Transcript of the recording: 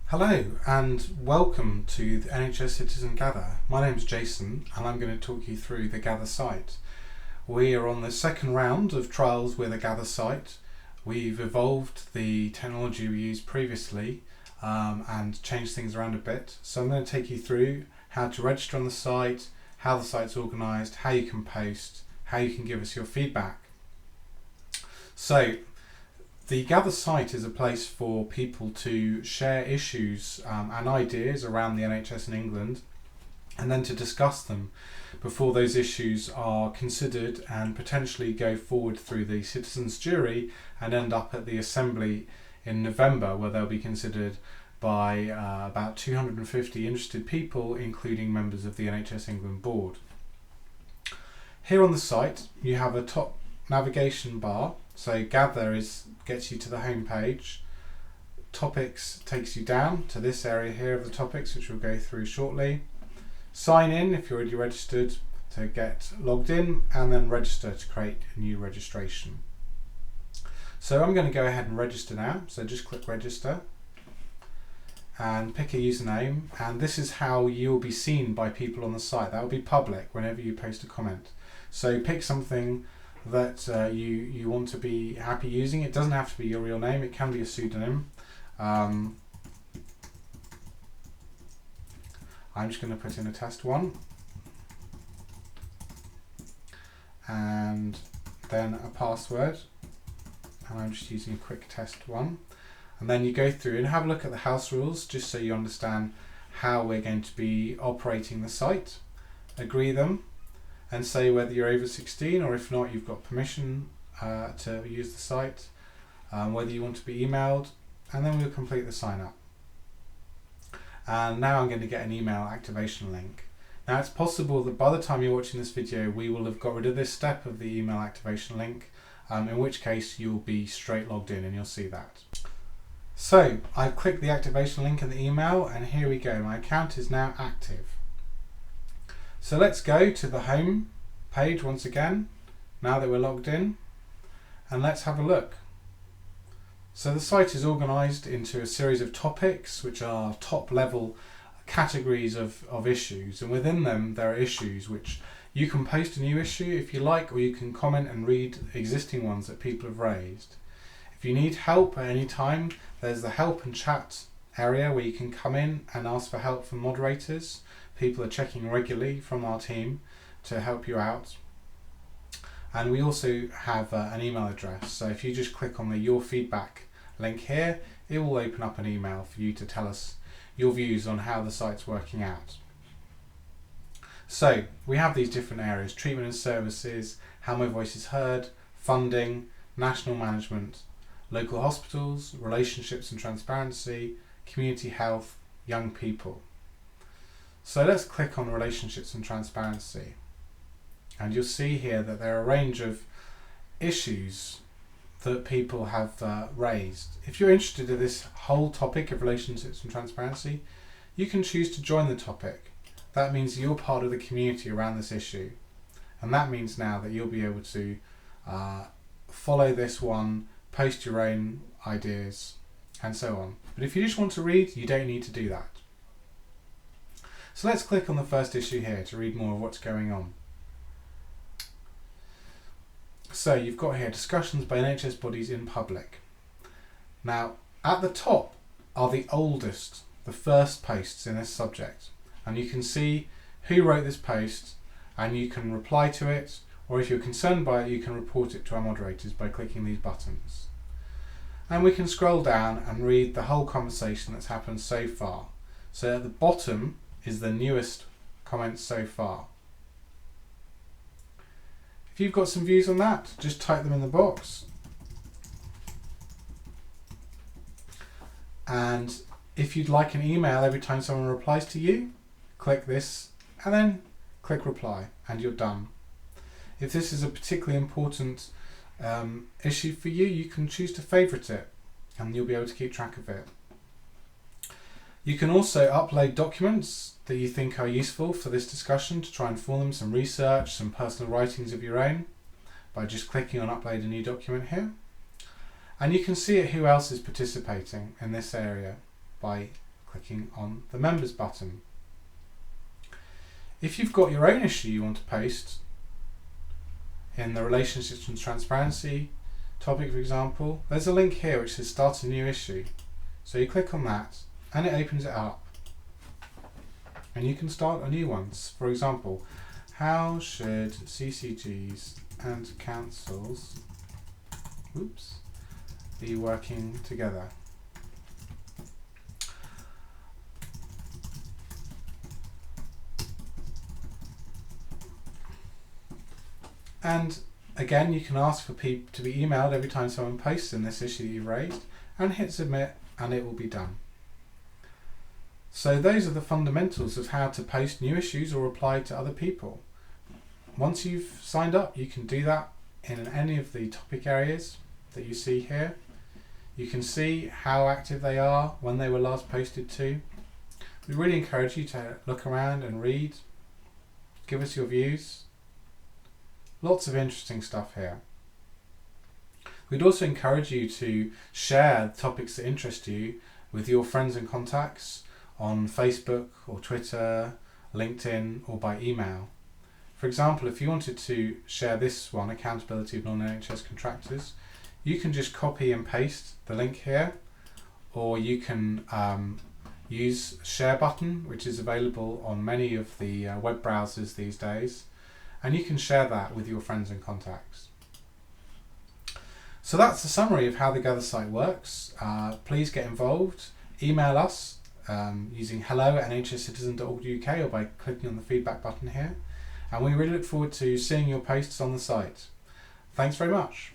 Hello and welcome to the NHS Citizen Gather. My name's Jason and I'm going to talk you through the Gather site. We are on the second round of trials with the Gather site. We've evolved the technology we used previously and changed things around a bit. So I'm going to take you through how to register on the site, how the site's organised, how you can post, how you can give us your feedback. So the Gather site is a place for people to share issues and ideas around the NHS in England and then to discuss them before those issues are considered and potentially go forward through the citizens' jury and end up at the Assembly in November, where they'll be considered by about 250 interested people, including members of the NHS England board. Here on the site you have a top navigation bar. So Gather gets you to the home page. Topics takes you down to this area here of the topics, which we'll go through shortly. Sign in if you're already registered to get logged in, and then register to create a new registration. So I'm going to go ahead and register now. So just click register and pick a username, and this is how you'll be seen by people on the site. That will be public whenever you post a comment. So pick something that you want to be happy using. It doesn't have to be your real name, it can be a pseudonym. I'm just going to put in a test one and then a password, and I'm just using a quick test one. And then you go through and have a look at the house rules just so you understand how we're going to be operating the site. Agree them and say whether you're over 16, or if not, you've got permission to use the site, whether you want to be emailed, and then we'll complete the sign up. And now I'm going to get an email activation link. Now it's possible that by the time you're watching this video we will have got rid of this step of the email activation link, in which case you'll be straight logged in and you'll see that. So I've clicked the activation link in the email and here we go, my account is now active. So let's go to the home page once again, now that we're logged in, and let's have a look. So the site is organised into a series of topics, which are top level categories of issues, and within them there are issues which you can post a new issue if you like, or you can comment and read existing ones that people have raised. If you need help at any time, there's the help and chat area where you can come in and ask for help from moderators. People are checking regularly from our team to help you out. And we also have an email address. So if you just click on the Your Feedback link here, it will open up an email for you to tell us your views on how the site's working out. So we have these different areas: treatment and services, how my voice is heard, funding, national management, local hospitals, relationships and transparency, community health, young people. So let's click on relationships and transparency, and you'll see here that there are a range of issues that people have raised. If you're interested in this whole topic of relationships and transparency, you can choose to join the topic. That means you're part of the community around this issue, and that means now that you'll be able to follow this one, post your own ideas and so on. But if you just want to read, you don't need to do that. So let's click on the first issue here to read more of what's going on. So you've got here discussions by NHS bodies in public. Now at the top are the oldest, the first posts in this subject, and you can see who wrote this post and you can reply to it, or if you're concerned by it you can report it to our moderators by clicking these buttons. And we can scroll down and read the whole conversation that's happened so far. So at the bottom is the newest comments so far. If you've got some views on that, just type them in the box. And if you'd like an email every time someone replies to you, click this and then click reply and you're done. If this is a particularly important issue for you, you can choose to favourite it and you'll be able to keep track of it. You can also upload documents that you think are useful for this discussion to try and form them, some research, some personal writings of your own, by just clicking on upload a new document here. And you can see who else is participating in this area by clicking on the members button. If you've got your own issue you want to post in the relationships and transparency topic, for example, there's a link here which says start a new issue. So you click on that and it opens it up and you can start a new one. For example, how should CCGs and councils be working together? And again, you can ask for people to be emailed every time someone posts in this issue that you've raised, and hit submit and it will be done. So those are the fundamentals of how to post new issues or reply to other people. Once you've signed up, you can do that in any of the topic areas that you see here. You can see how active they are, when they were last posted to. We really encourage you to look around and read, give us your views. Lots of interesting stuff here. We'd also encourage you to share topics that interest you with your friends and contacts on Facebook or Twitter, LinkedIn, or by email. For example, if you wanted to share this one, accountability of non-NHS contractors, you can just copy and paste the link here, or you can use share button, which is available on many of the web browsers these days, and you can share that with your friends and contacts. So that's the summary of how the Gather site works. Please get involved. Email us using hello@nhscitizen.org.uk or by clicking on the feedback button here. And we really look forward to seeing your posts on the site. Thanks very much.